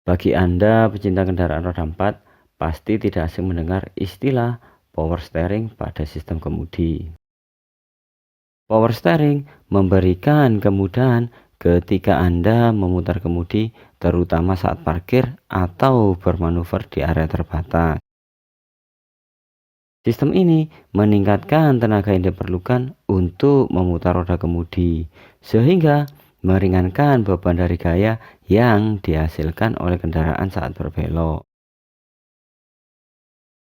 Bagi Anda pecinta kendaraan roda 4, pasti tidak asing mendengar istilah power steering pada sistem kemudi. Power steering memberikan kemudahan ketika Anda memutar kemudi, terutama saat parkir atau bermanuver di area terbatas. Sistem ini meningkatkan tenaga yang diperlukan untuk memutar roda kemudi, sehingga meringankan beban dari gaya yang dihasilkan oleh kendaraan saat berbelok.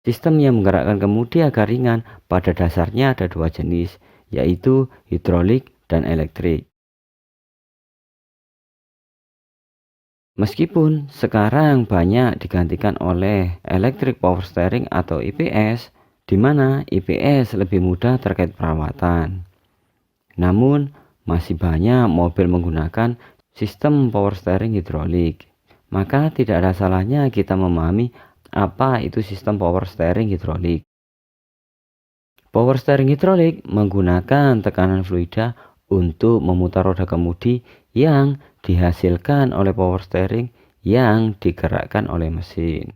Sistem yang menggerakkan kemudi agar ringan pada dasarnya ada dua jenis, yaitu hidrolik dan elektrik. Meskipun sekarang banyak digantikan oleh electric power steering atau EPS, di mana EPS lebih mudah terkait perawatan. Namun, masih banyak mobil menggunakan sistem power steering hidrolik. Maka tidak ada salahnya kita memahami apa itu sistem power steering hidrolik. Power steering hidrolik menggunakan tekanan fluida untuk memutar roda kemudi yang dihasilkan oleh power steering yang digerakkan oleh mesin.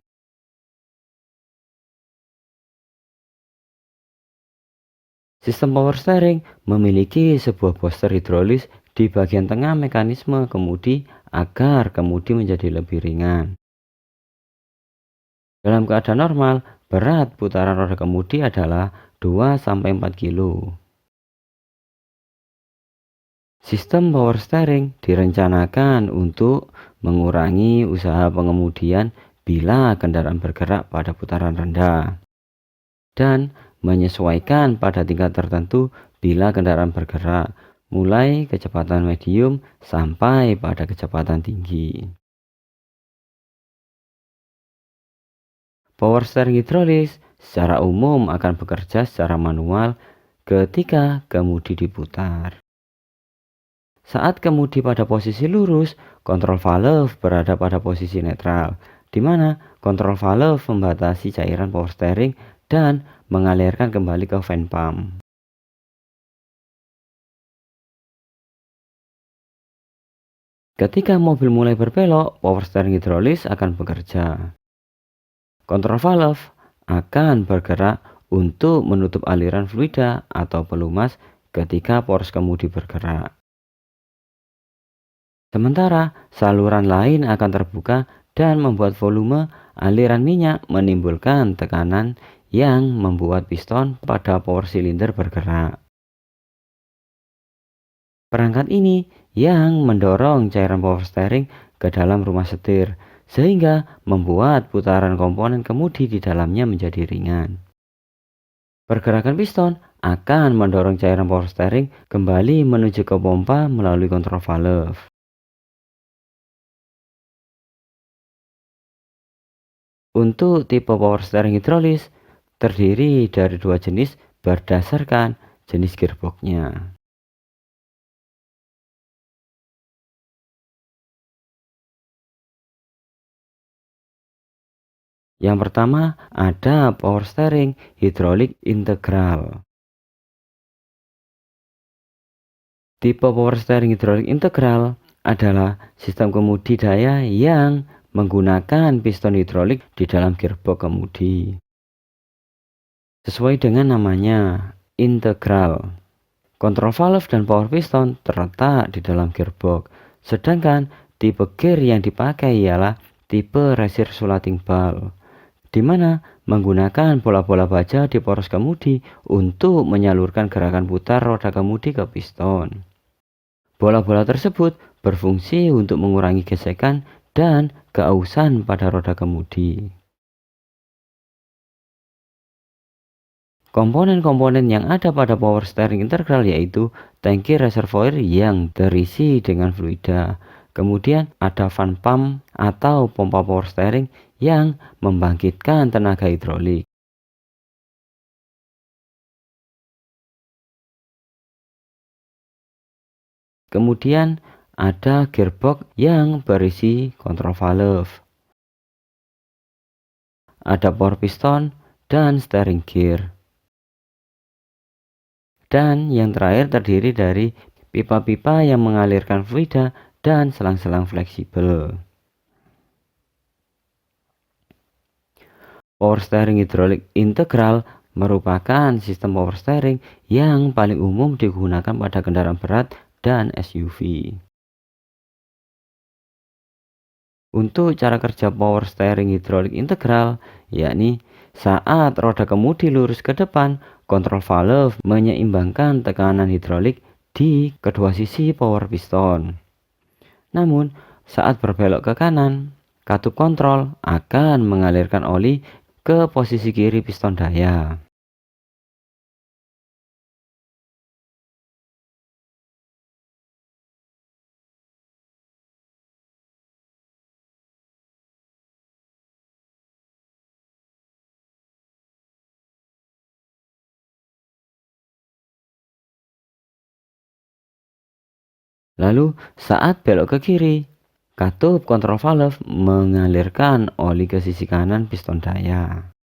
Sistem power steering memiliki sebuah booster hidrolis di bagian tengah mekanisme kemudi agar kemudi menjadi lebih ringan. Dalam keadaan normal, berat putaran roda kemudi adalah 2-4 kilo. Sistem power steering direncanakan untuk mengurangi usaha pengemudian bila kendaraan bergerak pada putaran rendah dan menyesuaikan pada tingkat tertentu bila kendaraan bergerak, mulai kecepatan medium sampai pada kecepatan tinggi. Power steering hidrolis secara umum akan bekerja secara manual ketika kemudi diputar. Saat kemudi pada posisi lurus, kontrol valve berada pada posisi netral, di mana kontrol valve membatasi cairan power steering dan mengalirkan kembali ke fan pump. Ketika mobil mulai berbelok, power steering hidrolis akan bekerja. Kontrol valve akan bergerak untuk menutup aliran fluida atau pelumas ketika poros kemudi bergerak. Sementara saluran lain akan terbuka dan membuat volume aliran minyak menimbulkan tekanan yang membuat piston pada power cylinder bergerak. Perangkat ini yang mendorong cairan power steering ke dalam rumah setir, sehingga membuat putaran komponen kemudi di dalamnya menjadi ringan. Pergerakan piston akan mendorong cairan power steering kembali menuju ke pompa melalui kontrol valve. Untuk tipe power steering hidrolis terdiri dari dua jenis berdasarkan jenis gearboxnya. Yang pertama ada power steering hidrolik integral. Tipe power steering hidrolik integral adalah sistem kemudi daya yang menggunakan piston hidrolik di dalam gearbox kemudi. Sesuai dengan namanya, integral. Kontrol valve dan power piston terletak di dalam gearbox, sedangkan tipe gear yang dipakai ialah tipe recirculating valve, di mana menggunakan bola-bola baja di poros kemudi untuk menyalurkan gerakan putar roda kemudi ke piston. Bola-bola tersebut berfungsi untuk mengurangi gesekan dan keausan pada roda kemudi. Komponen-komponen yang ada pada power steering integral yaitu tangki reservoir yang terisi dengan fluida. Kemudian ada fan pump atau pompa power steering yang membangkitkan tenaga hidrolik. Kemudian ada gearbox yang berisi kontrol valve. Ada power piston dan steering gear. Dan yang terakhir terdiri dari pipa-pipa yang mengalirkan fluida dan selang-selang fleksibel. Power steering hidrolik integral merupakan sistem power steering yang paling umum digunakan pada kendaraan berat dan SUV. Untuk cara kerja power steering hidrolik integral, yakni saat roda kemudi lurus ke depan, kontrol valve menyeimbangkan tekanan hidrolik di kedua sisi power piston. Namun, saat berbelok ke kanan, katup kontrol akan mengalirkan oli ke posisi kiri piston daya. Lalu, saat belok ke kiri, katup kontrol valve mengalirkan oli ke sisi kanan piston daya.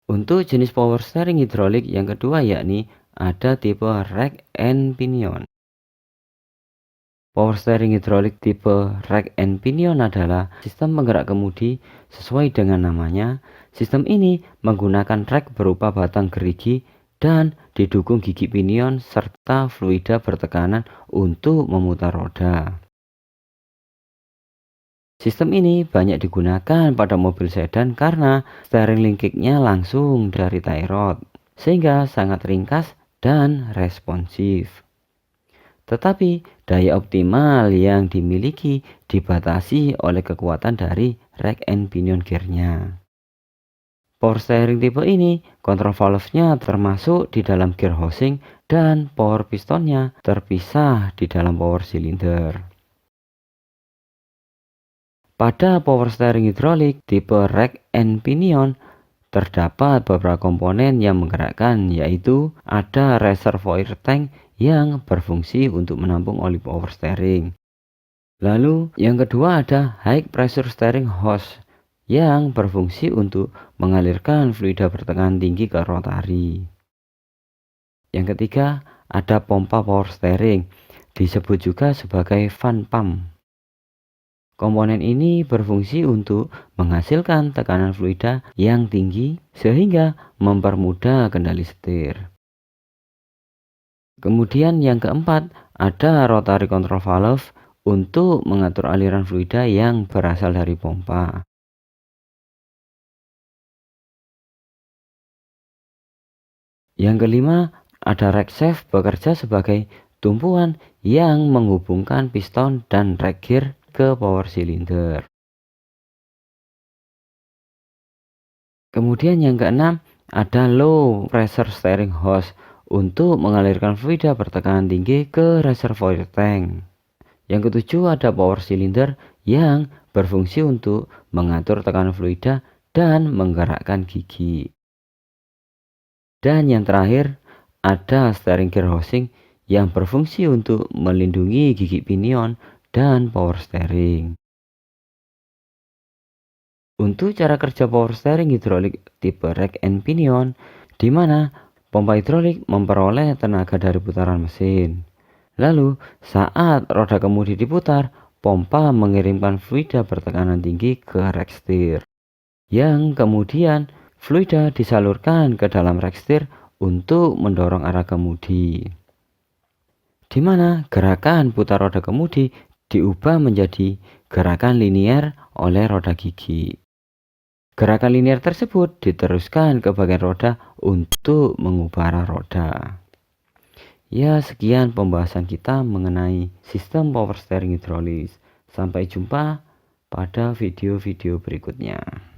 Untuk jenis power steering hidrolik yang kedua yakni ada tipe rack and pinion. Power steering hidrolik tipe rack and pinion adalah sistem penggerak kemudi sesuai dengan namanya. Sistem ini menggunakan rack berupa batang gerigi dan didukung gigi pinion serta fluida bertekanan untuk memutar roda. Sistem ini banyak digunakan pada mobil sedan karena steering linkage-nya langsung dari tie rod, sehingga sangat ringkas dan responsif. Tetapi daya optimal yang dimiliki dibatasi oleh kekuatan dari rack and pinion gearnya. Power steering tipe ini, kontrol valve-nya termasuk di dalam gear housing dan power pistonnya terpisah di dalam power cylinder. Pada power steering hidrolik tipe rack and pinion, terdapat beberapa komponen yang menggerakkan, yaitu ada reservoir tank yang berfungsi untuk menampung oli power steering. Lalu yang kedua ada high pressure steering hose yang berfungsi untuk mengalirkan fluida bertekanan tinggi ke rotari. Yang ketiga ada pompa power steering, disebut juga sebagai fan pump. Komponen ini berfungsi untuk menghasilkan tekanan fluida yang tinggi sehingga mempermudah kendali setir. Kemudian yang keempat ada rotary control valve untuk mengatur aliran fluida yang berasal dari pompa. Yang kelima ada rack shaft bekerja sebagai tumpuan yang menghubungkan piston dan rack gear ke power cylinder. Kemudian yang keenam ada low pressure steering hose untuk mengalirkan fluida bertekanan tinggi ke reservoir tank. Yang ketujuh ada power cylinder yang berfungsi untuk mengatur tekanan fluida dan menggerakkan gigi. Dan yang terakhir ada steering gear housing yang berfungsi untuk melindungi gigi pinion dan power steering. Untuk cara kerja power steering hidrolik tipe rack and pinion, di mana pompa hidrolik memperoleh tenaga dari putaran mesin. Lalu, saat roda kemudi diputar, pompa mengirimkan fluida bertekanan tinggi ke rack steer, yang kemudian fluida disalurkan ke dalam rack steer untuk mendorong arah kemudi, di mana gerakan putar roda kemudi diubah menjadi gerakan linear oleh roda gigi. Gerakan linear tersebut diteruskan ke bagian roda untuk mengubah arah roda. Ya, sekian pembahasan kita mengenai sistem power steering hidrolis. Sampai jumpa pada video-video berikutnya.